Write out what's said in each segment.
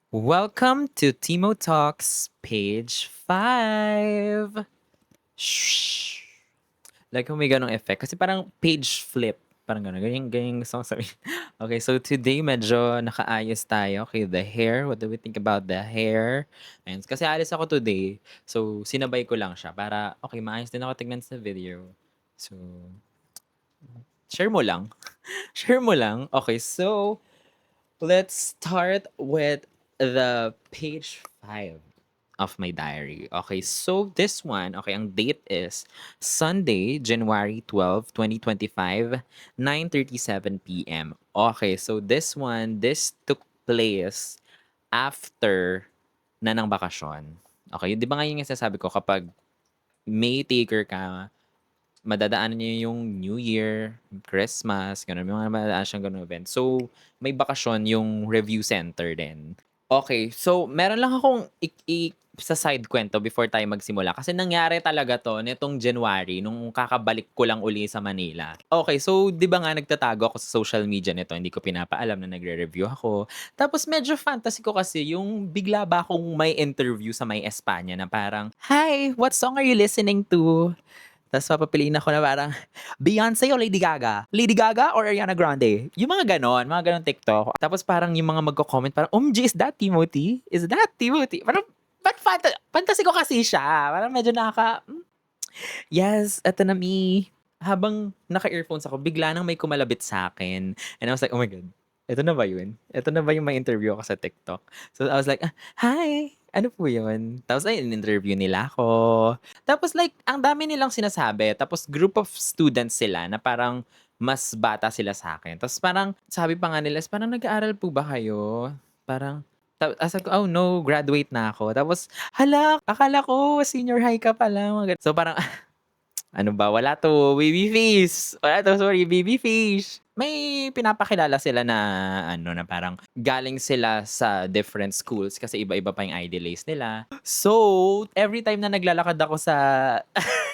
Welcome to Timo Talks, page 5. Shh. Like kung may ganong effect. Kasi parang page flip. Parang gano'n. Ganyan gusto kong sabihin. Okay, so today medyo nakaayos tayo. Okay, the hair. What do we think about the hair? And kasi alis ako today. So, sinabay ko lang siya para, okay, maayos din ako tignan sa video. So, share mo lang. Share mo lang. Okay, so, let's start with the page 5 of my diary. Okay, so this one, okay, ang date is Sunday, January 12, 2025, 9:37 p.m. Okay, so this took place after na ng bakasyon. Okay, di ba nga yung sasabi ko kapag May taker ka, madadaanan niyo yung New Year, Christmas, gano'n. May mga madadaan siyang gano'ng event. So, may bakasyon yung review center din. Okay, so meron lang akong sa side kwento before tayo magsimula kasi nangyari talaga 'to nitong January nung kakabalik ko lang uli sa Manila. Okay, so 'di ba nga nagtatago ako sa social media nito, hindi ko pinapaalam na nagre-review ako. Tapos medyo fantasy ko kasi yung bigla ba akong may interview sa may Espanya na parang, "Hi, what song are you listening to?" Tapos papapiliin ako na parang, Beyonce o Lady Gaga? Lady Gaga or Ariana Grande? Yung mga ganon TikTok. Tapos parang yung mga magko-comment parang, OMG, is that Timothy? Is that Timothy? Parang, ba't fantasy ko kasi siya. Parang medyo yes, eto na me. Habang naka-earphones ako, bigla nang may kumalabit sa akin. And I was like, oh my God, eto na ba yun? Eto na ba yung may interview ako sa TikTok? So I was like, hi, ano po yun? Tapos ay, in-interview nila ako. Tapos like, ang dami nilang sinasabi. Tapos group of students sila na parang mas bata sila sa akin. Tapos parang, sabi pa nga nila, parang nag-aaral po ba kayo? Parang, sabi ko, oh no, graduate na ako. Tapos, hala, akala ko senior high ka pala. So parang, ano ba, wala 'to, baby face. Wala 'to, sorry, baby fish. May pinapakilala sila na ano, na parang galing sila sa different schools kasi iba-iba pa yung idealize nila. So, every time na naglalakad ako sa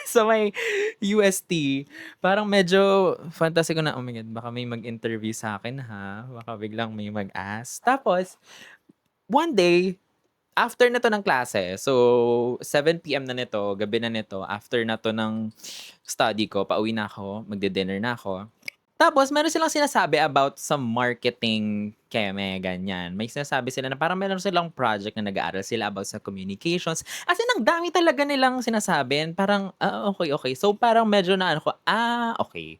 sa may UST, parang medyo fantasy ko na, "Oh my God, baka may mag-interview sa akin ha, baka biglang may mag-ask." Tapos, one day, after na 'to ng klase, so 7 PM na nito, gabi na nito, after na 'to ng study ko, pauwi na ako, magdi-dinner na ako. Tapos meron silang sinasabi about sa marketing keme, ganyan. May sinasabi sila na parang meron silang project na nag-aaral sila about sa communications. As in, ang dami talaga nilang sinasabi and parang, okey. So parang medyo naano ko, okey.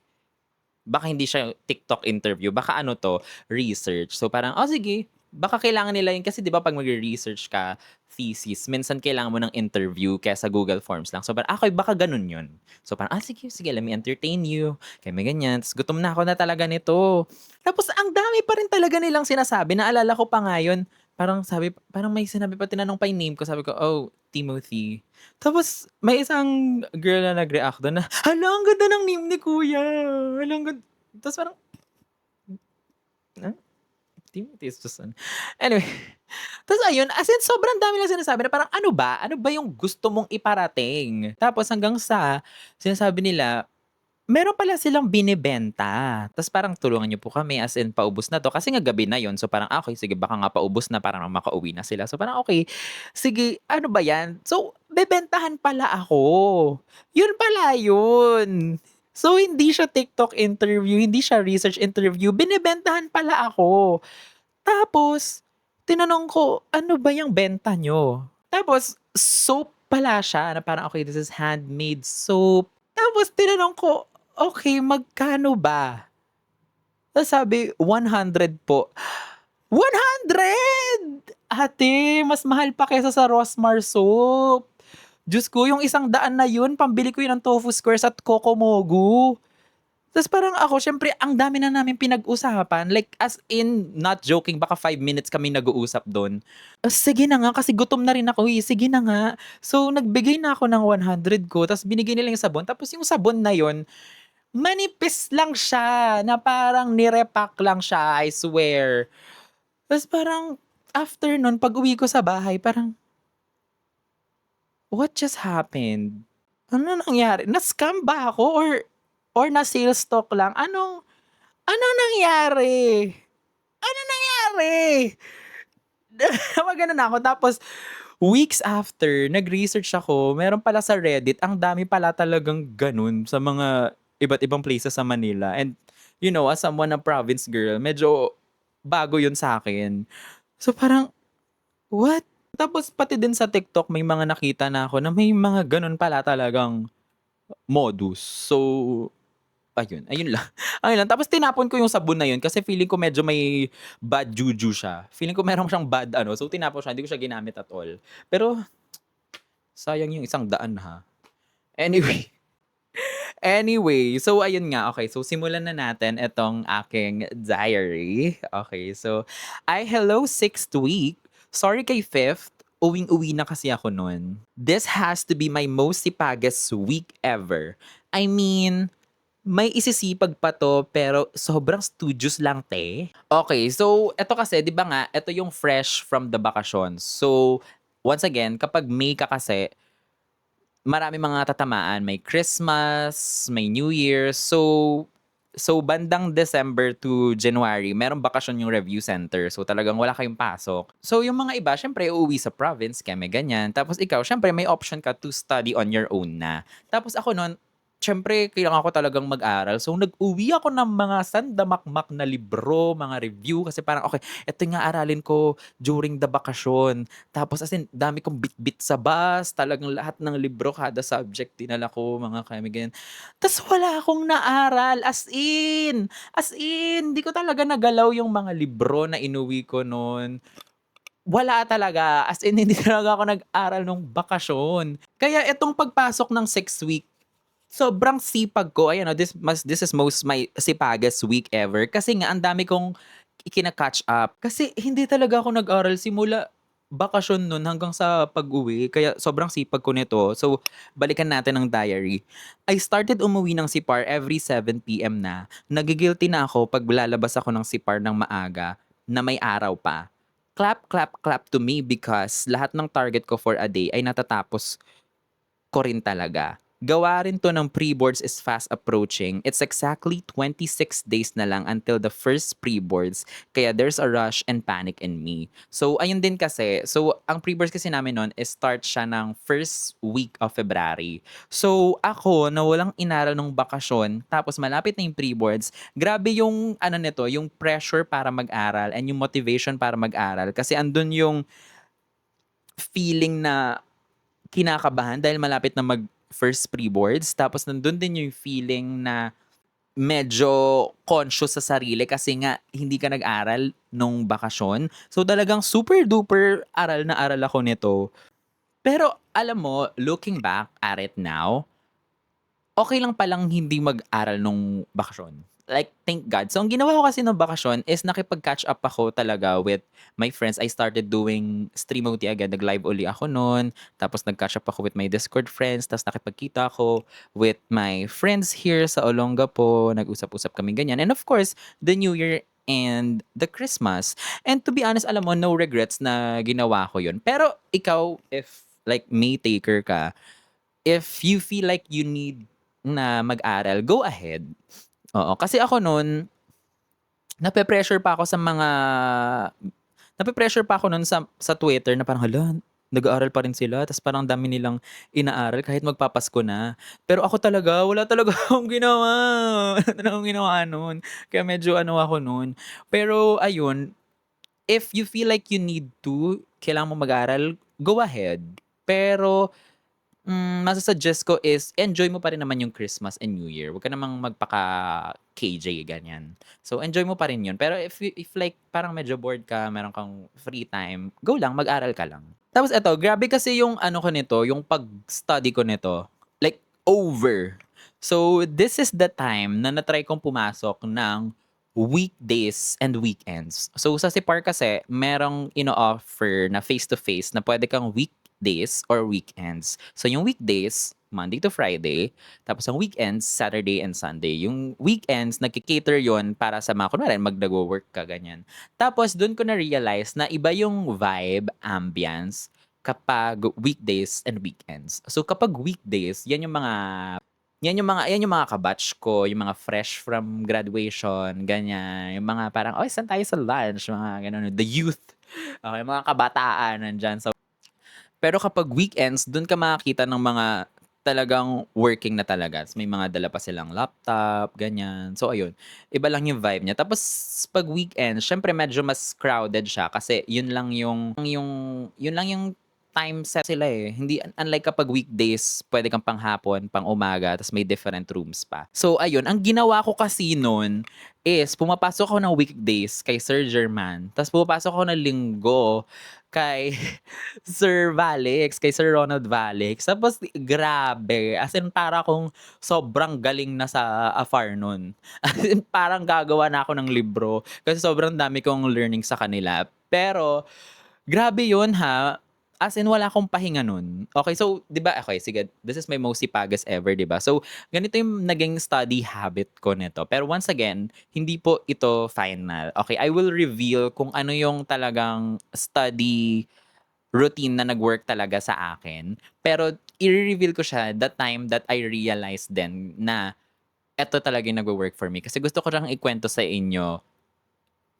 Baka hindi siya TikTok interview, baka ano 'to, research. So parang, sige, baka kailangan nila yun kasi 'di ba 'pag magre-research ka, thesis, minsan kailangan mo ng interview kaysa Google Forms lang. So parang, okey, baka ganun yun. So parang, sige, let me entertain you, kaya may ganyan. Ta's gutom na ako na talaga nito. Tapos ang dami pa rin talaga nilang sinasabi, naalala ko pa nga yun, parang may sinabi pa, tinanong pa yung name ko, sabi ko, "Oh, Timothy." Tapos may isang girl na nag-react dun na, "Hala, ang ganda ng name ni kuya, hala ang tapos parang, ah, Timothy is just anyway, tapos ayun, as in sobrang dami lang sinasabi na parang ano ba? Ano ba yung gusto mong iparating? Tapos hanggang sa sinasabi nila, meron pala silang binebenta. Tapos parang, "Tulungan niyo po kami, as in paubos na 'to." Kasi nga gabi na yun. So parang, okey, sige, baka nga paubos na para makauwi na sila. So parang, okey, sige, ano ba 'yan? So bebentahan pala ako. Yun pala yun. So hindi siya TikTok interview, hindi siya research interview, binebentahan pala ako. Tapos tinanong ko, "Ano ba yang benta niyo?" Tapos soap pala siya na parang, "Okay, this is handmade soap." Tapos tinanong ko, "Okey, magkano ba?" Tapos sabi, 100 po. 100! Ate, mas mahal pa kaysa sa Rosmar soap. Diyos ko, yung 100 na yun pambili ko yun ng tofu squares at Cocomogu. Tas parang ako, siyempre ang dami na naming pinag-usapan, like as in not joking, baka 5 minutes kaming nag-uusap dun. Sige na nga, kasi gutom na rin ako, sige na nga. So nagbigay na ako ng 100 ko, tas binigay nila yung sabon, tapos yung sabon na yun, manipis lang siya na parang ni-repack lang siya, I swear. Tas parang after nun pag-uwi ko sa bahay parang, "What just happened? Ano nangyari? Na-scam ba ako or na-sales talk lang? Anong nangyari? Ano nangyari?" Gumaganon ako tapos weeks after nag-research ako, meron pala sa Reddit ang dami pala talagang gano'n sa mga iba't ibang places sa Manila and as someone na province girl, medyo bago 'yun sa'kin. So parang, what? Tapos pati din sa TikTok may mga nakita na ako na may mga gano'n pala talagang modus. So ayun lang, ayun lang. Tapos tinapon ko yung sabon na yun kasi feeling ko medyo may bad juju siya. Feeling ko meron siyang bad ano, so tinapon siya, hindi ko siya ginamit at all. Pero sayang yung 100 ha. Anyway, anyway, so ayun nga, okay. So simulan na natin itong aking diary. Okay, so, hello 6th week. Sorry kay 5th, uwing-uwi na kasi ako nun. This has to be my most sipagest week ever. I mean, may isisipag pa 'to, pero sobrang studious lang 'te. Okay, so eto kasi 'di ba nga, eto yung fresh from the bakasyon. So, once again, kapag May ka kasi, marami mga tatamaan. May Christmas, may New Year. So bandang December to January, merong bakasyon yung review center. So talagang wala kayong pasok. So yung mga iba, syempre uuwi sa province, kami ganyan. Tapos ikaw, syempre may option ka to study on your own na. Tapos ako nun, syempre kailangan ko talagang mag-aral. So nag-uwi ako ng mga sandamakmak na libro, mga review. Kasi parang, okay, ito yung aralin ko during the bakasyon. Tapos as in, dami kong bit-bit sa bus. Talagang lahat ng libro, kada subject, dinala ko, mga kami ganyan. Tas wala akong naaral, as in, di ko talaga nagalaw yung mga libro na inuwi ko nun. Wala talaga, as in hindi talaga ako nag-aral nung bakasyon. Kaya itong pagpasok ng 6th week, sobrang sipag ko, ayan, this is most my sipagest week ever kasi nga ang dami kong kina-catch up. Kasi hindi talaga ako nag-aral simula bakasyon nun hanggang sa pag-uwi kaya sobrang sipag ko nito. So, balikan natin ang diary. I started umuwi ng SIPAR every 7 PM na. Nagi-guilty na ako 'pag lalabas ako ng SIPAR ng maaga na may araw pa. Clap, clap, clap to me because lahat ng target ko for a day ay natatapos ko rin talaga. Gawa rin 'to ng pre-boards is fast approaching. It's exactly 26 days na lang until the first pre-boards, kaya there's a rush and panic in me. So, ayun din kasi. So, ang pre-boards kasi namin nun is start siya ng first week of February. So, ako na walang inaral nung bakasyon, tapos malapit na yung pre-boards, grabe yung ano nito, yung pressure para mag-aral and yung motivation para mag-aral. Kasi andun yung feeling na kinakabahan dahil malapit na mag-first pre-boards. Tapos nandun din yung feeling na medyo conscious sa sarili kasi nga hindi ka nag-aral nung bakasyon. So talagang super duper aral na aral ako nito. Pero alam mo, looking back at it now, okay lang palang hindi mag-aral nung bakasyon. Like, thank God. So, ang ginawa ko kasi nung bakasyon is nakipag-catch up ako talaga with my friends. I started doing stream OT agad. Nag-live uli ako noon. Tapos nag-catch up ako with my Discord friends. Tapos nakipagkita ako with my friends here sa Olongapo. Nag-usap-usap kami ganyan. And of course, the New Year and the Christmas. And to be honest, alam mo, no regrets na ginawa ko yun. Pero ikaw, if like May taker ka, if you feel like you need na mag-aral, go ahead. Oo, kasi ako nun, nape-pressure pa ako sa mga nape-pressure pa ako nun sa Twitter na parang, hala, nag-aaral pa rin sila ta's parang dami nilang inaaral kahit magpapasko na. Pero ako talaga, wala talaga akong ginawa. Wala talaga akong ginawa nun. Kaya medyo ano ako nun. Pero ayun, if you feel like you need to, kailangan mo mag-aral, go ahead. Pero masa-suggest ko is enjoy mo pa rin naman yung Christmas and New Year. Wag ka namang magpaka-KJ ganyan. So enjoy mo pa rin yun. Pero if like parang medyo bored ka, meron kang free time, go lang, mag-aral ka lang. Tapos eto, grabe kasi yung ano ko nito, yung pag-study ko nito, like over. So this is the time na na-try kong pumasok ng weekdays and weekends. So sa Sipar kasi, merong ino-offer na face-to-face na pwede kang weekdays or weekends. So yung weekdays, Monday to Friday, tapos ang weekends, Saturday and Sunday. Yung weekends, nagki-cater yon para sa mga, kunwari, mag-work ka, ganyan. Tapos doon ko na-realize na iba yung vibe, ambience, kapag weekdays and weekends. So kapag weekdays, yan yung mga kabatch ko, yung mga fresh from graduation, ganyan. Yung mga parang, "Oy, saan tayo sa lunch?" Mga gano'n, the youth. Okay, mga kabataan nandiyan sa pero kapag weekends, dun ka makakita ng mga talagang working na talaga. May mga dala pa silang laptop, ganyan. So ayun, iba lang yung vibe niya. Tapos 'pag weekend, siyempre medyo mas crowded siya kasi yun lang yung time set sila, eh. Hindi unlike kapag weekdays, puwede kang panghapon, pang-umaga, ta's may different rooms pa. So ayun, ang ginawa ko kasi nun is pumapasok ako ng weekdays kay Sir German, ta's pumapasok ako ng linggo kay Sir Valix, kay Sir Ronald Valix. Tapos grabe, as in para akong sobrang galing na sa afar nun. As in parang gagawa na ako ng libro kasi sobrang dami kong learning sa kanila. Pero grabe yun ha, as in wala akong pahinga nun. Okay, so 'di ba okay sige, this is my most sipagos ever, 'di ba? So ganito yung naging study habit ko nito. Pero once again, hindi po ito final. Okay, I will reveal kung ano yung talagang study routine na nag-work talaga sa akin. Pero i-reveal ko siya the time that I realized din na eto talaga yung nagwo-work for me. Kasi gusto ko lang ikwento sa inyo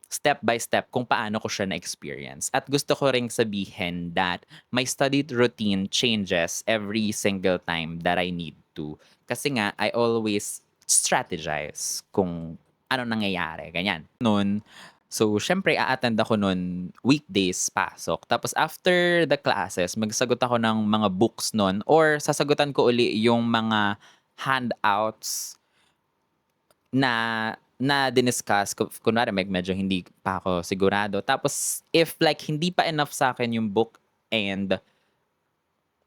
step by step kung paano ko siya na-experience. At gusto ko ring sabihin that my study routine changes every single time that I need to. Kasi nga, I always strategize kung ano nangyayari, ganyan. Noon, so syempre a-attend ako noon weekdays pasok. Tapos after the classes, magsagot ako ng mga books noon or sasagutan ko uli yung mga handouts na diniscuss kunwari medyo hindi pa ako sigurado. Tapos if like hindi pa enough sa akin yung book and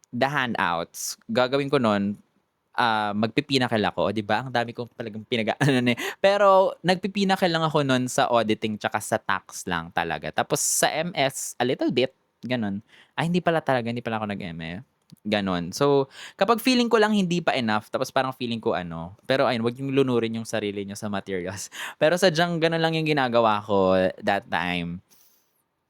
the handouts, gagawin ko nun, magpipinakil ako. O 'di ba ang dami kong talagang pinag-aanuhan, eh. Pero nagpipinakil lang ako nun sa auditing tsaka sa tax lang talaga. Tapos sa MS a little bit, gano'n. Hindi pala talaga, hindi pala ako nag-ME, gano'n. So, kapag feeling ko lang hindi pa enough tapos parang feeling ko ano, pero ayun, wag niyong lunurin yung sarili niyo sa materials. Pero sadyang gano'n lang yung ginagawa ko that time.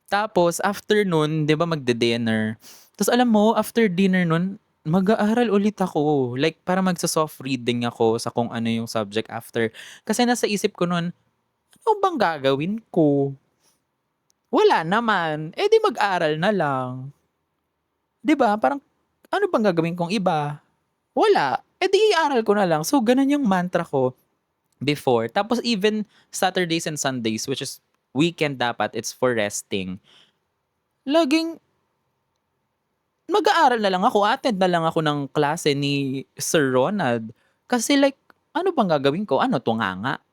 Tapos after nun, 'di ba magdi-dinner. Ta's alam mo after dinner nun, mag-aaral ulit ako. Like parang magso-soft reading ako sa kung ano yung subject after. Kasi nasa isip ko nun, ano bang gagawin ko? Wala naman, eh, di mag-aral na lang. 'Di ba parang ano bang gagawin kong iba? Wala, eh, di i-aral ko na lang. So gano'n yung mantra ko before. Tapos even Saturdays and Sundays, which is weekend dapat, it's for resting. Laging mag-aaral na lang ako, attend na lang ako ng klase ni Sir Ronald. Kasi like, ano bang gagawin ko? Ano, tunganga?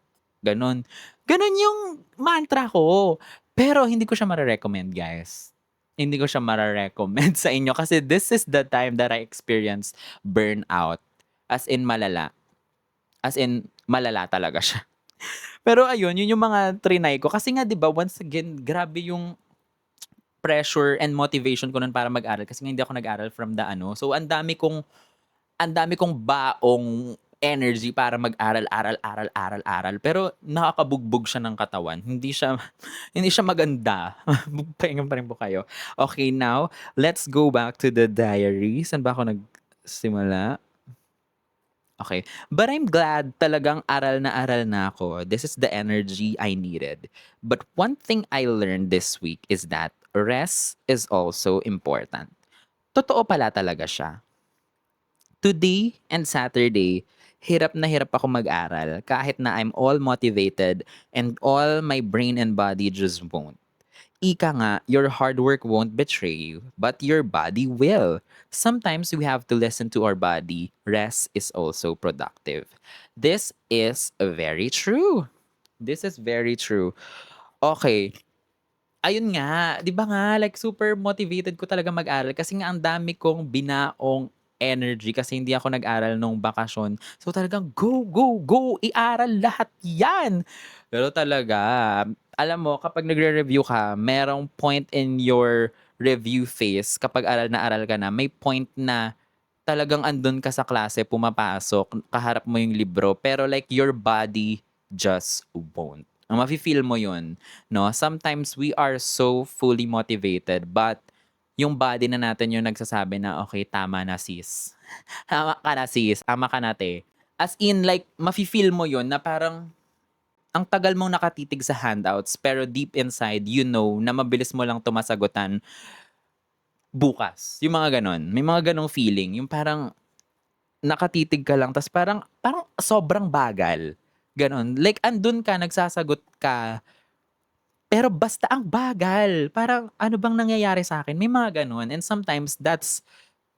Gano'n. Gano'n yung mantra ko. Pero hindi ko siya mare-recommend, guys. Hindi ko siya mare-recommend sa inyo kasi this is the time that I experienced burnout. As in malala. As in malala talaga siya. Pero ayun, yun yung mga triny ko. Kasi nga 'di ba once again, grabe yung pressure and motivation ko nun para mag-aral kasi nga hindi ako nag-aral from the ano. So ang dami kong baong energy para mag-aral, aral, aral, aral, aral. Pero nakakabugbog siya ng katawan. Hindi siya hindi siya maganda. Pahinga pa rin po kayo. Okay, now let's go back to the diary. Saan ba ako nagsimula? Okay. But I'm glad talagang aral na ako. This is the energy I needed. But one thing I learned this week is that rest is also important. Totoo pala talaga siya. Today and Saturday, hirap na hirap ako mag-aral kahit na I'm all motivated and all my brain and body just won't. Ika nga, your hard work won't betray you, but your body will. Sometimes we have to listen to our body. Rest is also productive. This is very true. This is very true. Okay, ayun nga, 'di ba nga like super motivated ko talaga mag-aral kasi nga ang dami kong binaong energy kasi hindi ako nag-aral nung bakasyon. So talagang go, go, go, iaral lahat 'yan. Pero talaga, alam mo kapag nagre-review ka, merong point in your review phase kapag aral na aral ka na, may point na talagang andun ka sa klase, pumapasok, kaharap mo yung libro, pero like your body just won't. Mafe-feel mo yun. 'No? Sometimes we are so fully motivated but yung body na natin yung nagsasabi na, "Okay, tama na sis. Tama ka na sis, tama ka na 'te." As in like mafe-feel mo yun na parang, ang tagal mong nakatitig sa handouts pero deep inside, you know na mabilis mo lang 'to masagutan bukas, yung mga gano'n. May mga gano'ng feeling, yung parang nakatitig ka lang ta's parang parang sobrang bagal, gano'n. Like andun ka, nagsasagot ka, pero basta ang bagal. Parang ano bang nangyayari sa'kin, may mga gano'n and sometimes that's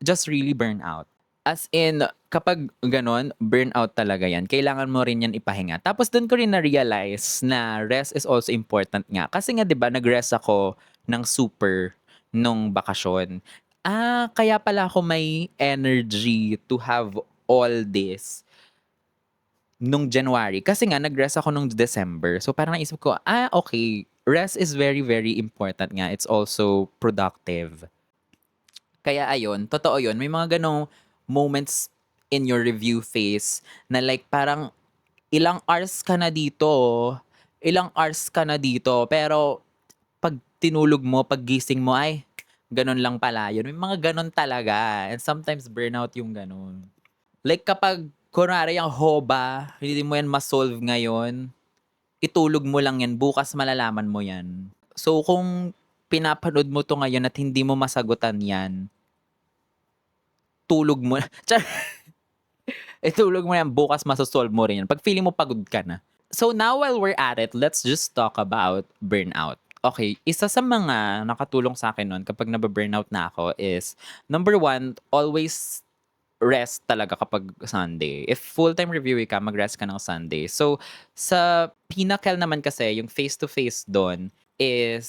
just really burnout. As in, kapag gano'n, burnout talaga 'yan. Kailangan mo rin 'yan ipahinga. Tapos dun ko rin na-realize na rest is also important nga. Kasi nga 'di ba nag-rest ako ng super nung bakasyon. Kaya pala ako may energy to have all this nung January. Kasi nga nag-rest ako nung December. So parang naisip ko, okay, rest is very, very important nga. It's also productive. Kaya ayun, totoo yun. May mga ganong moments in your review phase na like parang ilang hours ka na dito, ilang hours ka na dito, pero pag tinulog mo, pag gising mo, ay, ganun lang pala yun. May mga ganon talaga. And sometimes burnout yung ganon. Like kapag, kunwari yung HOBA, hindi mo yan ma-solve ngayon, itulog mo lang yan, bukas malalaman mo yan. So kung pinapanood mo to ngayon at hindi mo masagutan yan, tulog mo. Char, itulog mo yan, bukas masosolve mo rin yan. Pag feeling mo pagod ka na. So now while we're at it, let's just talk about burnout. Okay, isa sa mga nakatulong sa akin nun kapag nababurnout na ako is, number one, always rest talaga kapag Sunday. If full-time reviewer ka, mag-rest ka ng Sunday. So, sa Pinnacle naman kasi, yung face-to-face doon is,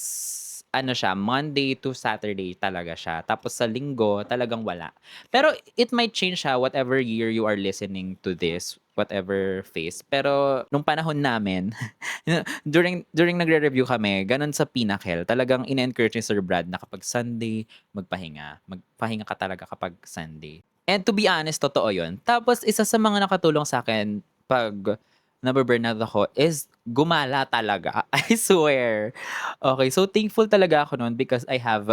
ano siya, Monday to Saturday talaga siya. Tapos sa Linggo, talagang wala. Pero it might change siya whatever year you are listening to this, whatever phase. Pero nung panahon namin, during nagre-review kami, ganun sa Pinnacle, talagang ina-encourage ni Sir Brad na kapag Sunday, magpahinga. Magpahinga ka talaga kapag Sunday. And to be honest, totoo yun. Tapos, isa sa mga nakatulong sa akin pag nababurnout ako is gumala talaga. I swear. Okay, so thankful talaga ako noon because I have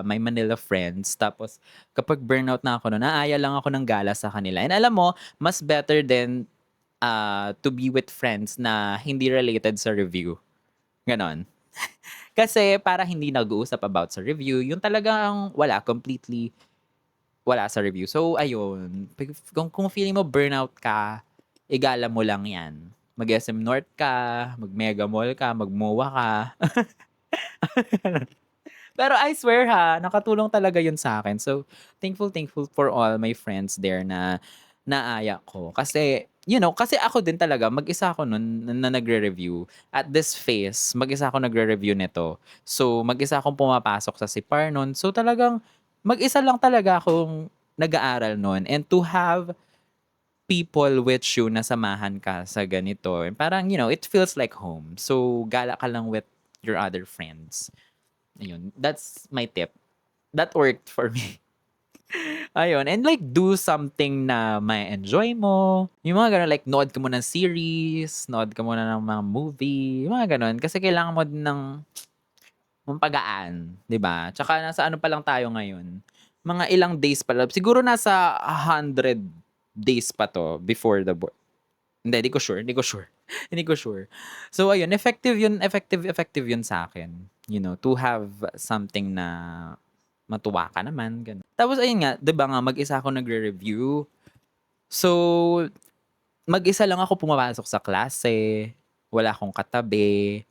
my Manila friends. Tapos, kapag burnout na ako noon, naaya lang ako ng gala sa kanila. And alam mo, mas better than to be with friends na hindi related sa review. Ganon. Kasi para hindi nag-uusap about sa review, yung talagang wala, completely wala sa review. So, ayun. Kung feeling mo burnout ka, igala mo lang yan. Mag-SM North ka, mag-Mega Mall ka, mag-MOA ka. Pero I swear ha, nakatulong talaga yun sa akin. So, thankful for all my friends there na naaya ko. Kasi, kasi ako din talaga, mag-isa ako nun na nagre-review. At this phase, mag-isa ako nagre-review nito. So, mag-isa akong pumapasok sa SIPAR nun. So, talagang mag-isa lang talaga akong nag-aaral nun. And to have people with you na samahan ka sa ganito, parang, it feels like home. So, gala ka lang with your other friends. Ayun, that's my tip. That worked for me. Ayun, and like do something na may enjoy mo. Yung mga ganun, like nood ka muna ng series, nood ka muna ng mga movie, yung mga ganun. Kasi kailangan mo din ng pagaan, 'di ba? Tsaka nasa ano pa lang tayo ngayon, mga ilang days pa lang. Siguro nasa 100 days pa 'to before the hindi ko sure, hindi ko sure. Hindi ko sure. So ayun, effective yun sa akin. To have something na matuwa ka naman, gano'n. Tapos ayun nga, 'di ba nga mag-isa ako nagre-review. So, mag-isa lang ako pumapasok sa klase, wala akong katabi,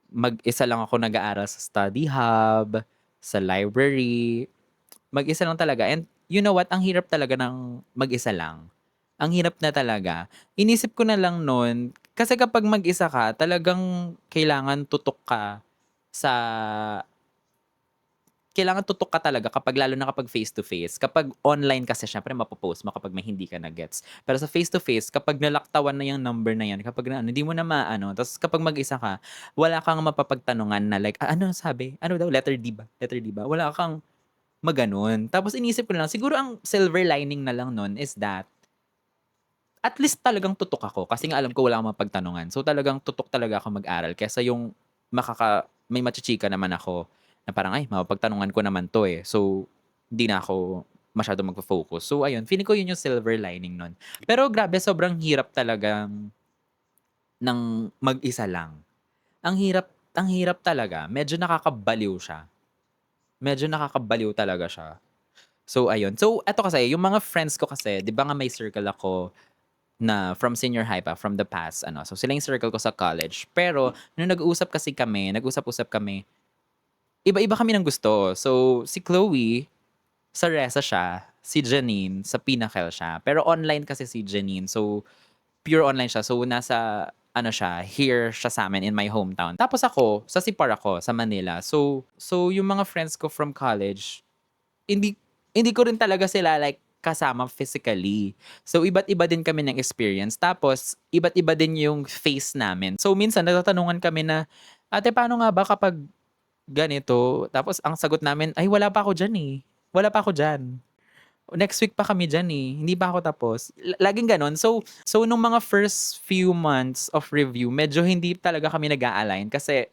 mag-isa lang ako nag-aaral sa study hub, sa library, mag-isa lang talaga and you know what, ang hirap talaga ng mag-isa lang. Ang hirap na talaga. Inisip ko na lang nun, kasi kapag mag-isa ka, talagang sa kailangan tutok ka talaga kapag lalo na kapag face to face. Kapag online kasi syempre mapo-post mo kapag may hindi ka na gets. Pero sa face to face, kapag nalaktawan na yung number na yan, kapag na ano, hindi mo na maano, tapos kapag mag-isa ka, wala kang mapapagtanungan na like, ano sabi? Ano daw? Letter D ba? Letter D ba? Wala kang maganon. Tapos inisip ko na lang, siguro ang silver lining na lang nun is that at least talagang tutok ako kasi nga alam ko wala akong mapagtanungan. So talagang tutok talaga ako mag-aral kaysa yung may machichika naman ako na parang, ay, mapagtanungan ko naman 'to, eh. So, hindi na ako masyadong magfo-focus. So ayun, feeling ko yun yung silver lining nun. Pero grabe, sobrang hirap talagang ng mag-isa lang. Ang hirap talaga, medyo nakakabaliw siya. Medyo nakakabaliw talaga siya. So ayun, so eto kasi yung mga friends ko kasi 'di ba nga may circle ako na from senior high pa, from the past ano, so sila yung circle ko sa college. Pero nung nag-usap-usap kami, iba-iba kami ng gusto. So si Chloe, sa Resa siya, si Janine sa Pinnacle siya. Pero online kasi si Janine, so pure online siya. So nasa ano siya, here siya sa'min in my hometown. Tapos ako, sa Sipar ako, sa Manila. So yung mga friends ko from college, hindi hindi ko rin talaga sila like kasama physically. So iba't iba din kami ng experience. Tapos iba't iba din yung face namin. So minsan natatanungan kami na, "Ate, paano nga ba kapag ganito?" Tapos ang sagot namin, "Ay, wala pa ako diyan, eh. Wala pa ako diyan. Next week pa kami diyan, eh. Hindi pa ako tapos." Laging gano'n. So nung mga first few months of review, medyo hindi talaga kami nag-a-align kasi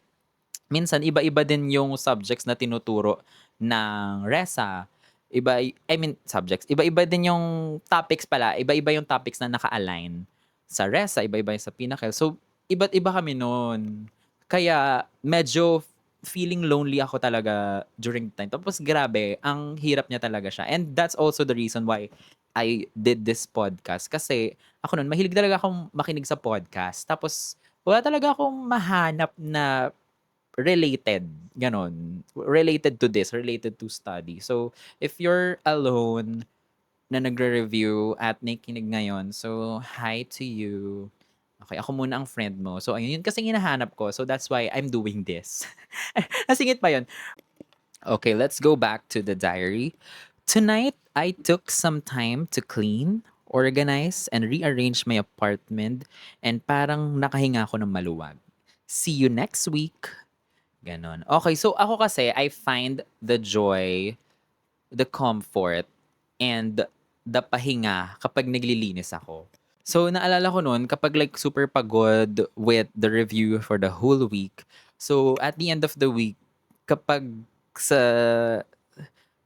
minsan iba-iba din yung subjects na tinuturo ng Resa. I mean subjects, iba-iba din yung topics pala, iba-iba yung topics na naka-align sa Resa, iba-iba yung sa Pinnacle. So, iba't iba kami nun. Kaya medyo feeling lonely ako talaga during the time. Tapos grabe, ang hirap niya talaga siya. And that's also the reason why I did this podcast. Kasi ako nun, mahilig talaga akong makinig sa podcast. Tapos wala talaga akong mahanap na related, gano'n. Related to this, related to study. So, if you're alone na nagre-review at nakikinig ngayon, so hi to you. Okay, ako muna ang friend mo. So, ayun, yun kasing hinahanap ko. So, that's why I'm doing this. Nasingit pa yun. Okay, let's go back to the diary. Tonight, I took some time to clean, organize, and rearrange my apartment and parang nakahinga ako ng maluwag. See you next week. Gano'n. Okay, so ako kasi I find the joy, the comfort, and the pahinga kapag naglilinis ako. So naalala ko nun kapag like super pagod with the review for the whole week. So at the end of the week, kapag sa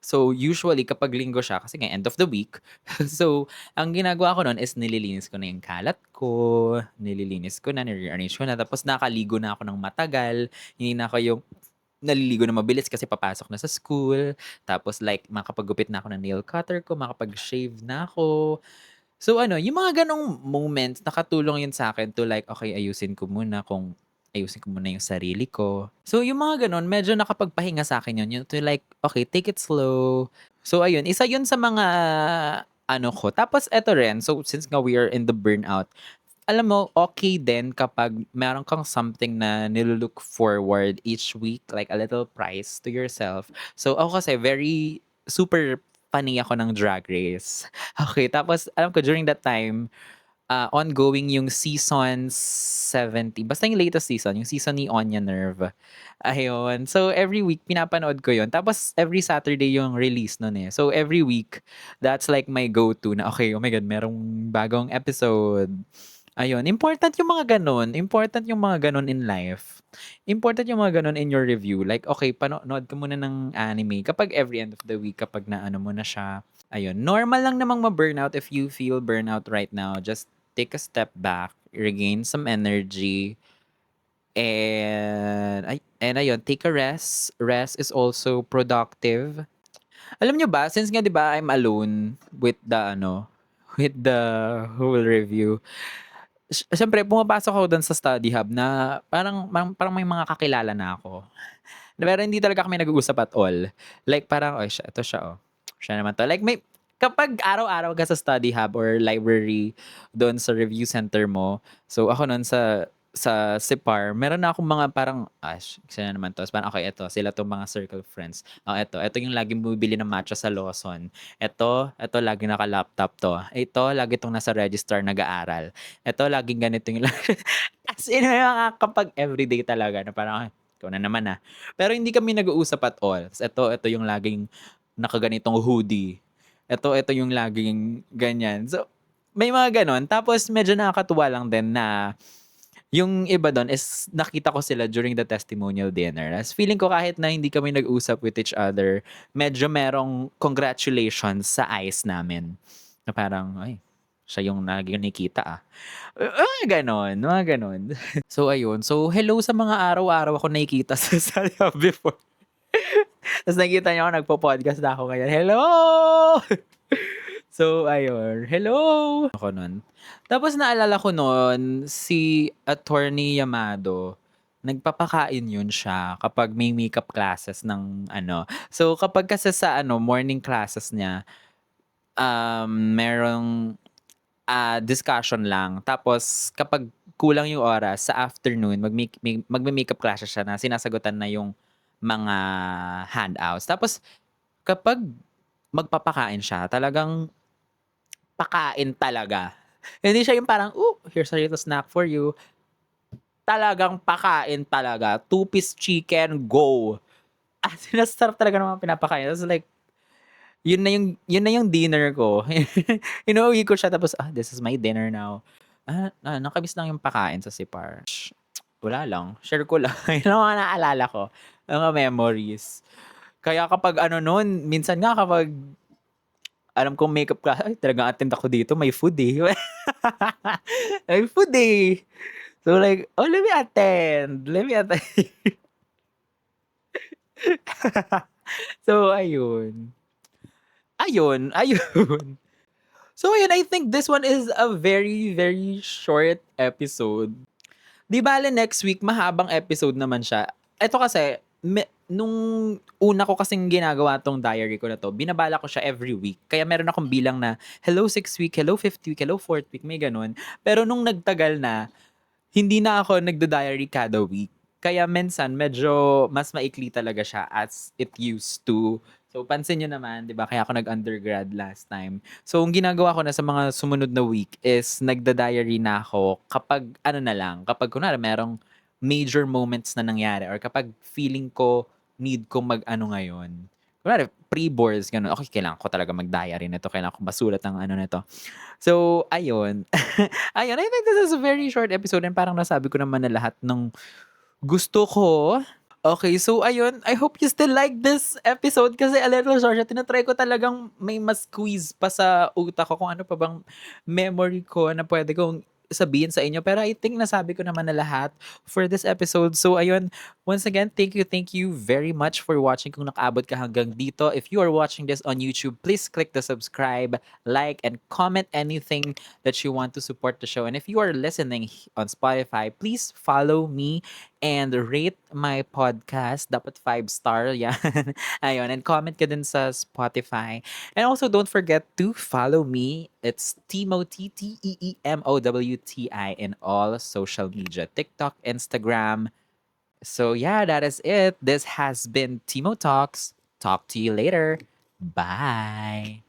so usually kapag linggo siya kasi nga end of the week, so ang ginagawa ko nun is nililinis ko na yung kalat ko, nililinis ko na, nire-arrange ko na, tapos nakaligo na ako ng matagal, hindi na ako yung naliligo na mabilis kasi papasok na sa school. Tapos like makapagupit na ako ng nail cutter ko, makapag-shave na ako. So ano, yung mga ganong moments nakatulong yun sa akin to like, okay, ayusin ko muna yung sarili ko. So yung mga ganon, medyo nakapagpahinga sa akin yun. Yung to like, okay, take it slow. So ayun, isa yun sa mga ano ko. Tapos eto rin, so since nga we are in the burnout, alam mo, okay din kapag meron kang something na nilu-look forward each week, like a little prize to yourself. So, ako kasi very super funny ako ng Drag Race. Okay, tapos alam ko during that time, ongoing yung season 70. Basta yung latest season, yung season ni Onya Nerve. Ayun. So, every week, pinapanood ko yun. Tapos, every Saturday yung release nun eh. So, every week, that's like my go-to na, okay, oh my God, merong bagong episode. Ayun, important yung mga gano'n. Important yung mga gano'n in life. Important yung mga gano'n in your review. Like, okay, panonood ka muna ng anime kapag every end of the week, kapag naano mo na siya. Ayun, normal lang namang ma-burnout if you feel burnout right now. Just take a step back, regain some energy, and ayun, take a rest. Rest is also productive. Alam nyo ba, since nga 'di ba I'm alone with the ano, with the whole review. Siyempre pumapasok ako dun sa study hub na parang may mga kakilala na ako. Pero hindi talaga kami nag-uusap at all. Like parang, "Ay siya, ito siya, oh. Siya naman 'to." Like kapag araw-araw ka sa study hub or library dun sa review center mo, so ako nun sa Sipar, meron na akong mga parang, siya na naman 'to. Parang, okey eto, sila 'tong mga circle friends. Oh, eto yung laging bumibili ng matcha sa Lawson. Eto laging naka-laptop 'to. Ito lagi 'tong nasa register nag-aaral. Eto laging ganito yung as in may mga kapag everyday talaga na parang, ikaw na naman, Pero hindi kami nag-uusap at all. Tas eto yung laging nakaganitong hoodie. Eto yung laging ganyan. So, may mga gano'n. Tapos medyo nakakatuwa lang din na yung iba dun is nakita ko sila during the testimonial dinner. As feeling ko kahit na hindi kami nag-usap with each other, medyo merong congratulations sa eyes namin. Na parang, ay. siya yung nakikita, mga gano'n. So ayun, so hello sa mga araw-araw ako nakikita sa before. Ta's nakikita niyo ako nagpo-podcast na ako ngayon, hello! So ayun, hello! Ako nun. Tapos naalala ko nun si Attorney Yamado, nagpapakain yun siya kapag may makeup classes ng ano. So kapag kasi sa ano, morning classes niya, merong discussion lang. Tapos kapag kulang yung oras, sa afternoon magme-makeup classes siya na sinasagutan na yung mga handouts. Tapos kapag magpapakain siya, talagang pakain talaga. Hindi siya yung parang, "Oh, here's a little snack for you." Talagang pakain talaga. Two-piece chicken, go. As in, ang sarap talaga ng mga pinapakain. Tapos like, yun na yung dinner ko. Inuuwi ko siya tapos, this is my dinner now. Nakamiss lang yung pakain sa Sipar. Wala lang, share ko lang. Yun ang mga naalala ko, mga memories. Kaya kapag ano nun, minsan nga kapag alam kong makeup class, ay talagang attend ako dito, may food eh. May food eh. So like, oh, let me attend. Let me attend. So ayun. Ayun. So ayun, I think this one is a very, very short episode. Di bale next week mahabang episode naman siya. Eto kasi nung una ko kasing ginagawa 'tong diary ko na 'to, binabala ko siya every week. Kaya meron akong bilang na, hello 6th week, hello 5th week, hello 4th week, may gano'n. Pero nung nagtagal na, hindi na ako nagda-diary kada week. Kaya minsan medyo mas maikli talaga siya as it used to. So pansin niyo naman, 'di ba, kaya ako nag-undergrad last time. So ang ginagawa ko na sa mga sumunod na week is nagda-diary na ako kapag ano na lang, kapag kunwari merong major moments na nangyari or kapag feeling ko need ko mag-ano ngayon. Kunwari pre-boards gano'n, okey kailangan ko talaga mag-diary nito, kailangan ko masulat ang ano nito. So ayun. Ayun, I think this is a very short episode and parang nasabi ko naman na lahat ng gusto ko. Okay, so ayun, I hope you still like this episode kasi a little short siya. Tina-try ko talagang may mas-squeeze pa sa utak ko kung ano pa bang memory ko na puwede kong sabihin sa inyo. Pero I think nasabi ko naman na lahat for this episode. So ayun, once again, thank you very much for watching kung nakaabot ka hanggang dito. If you are watching this on YouTube, please click the subscribe, like, and comment anything that you want to support the show. And if you are listening on Spotify, please follow me and rate my podcast. Dapat 5-star yan. Ayun. And comment ka din sa Spotify. And also, don't forget to follow me. It's Timothy, Teemowti in all social media. TikTok, Instagram. So yeah, that is it. This has been Timo Talks. Talk to you later. Bye.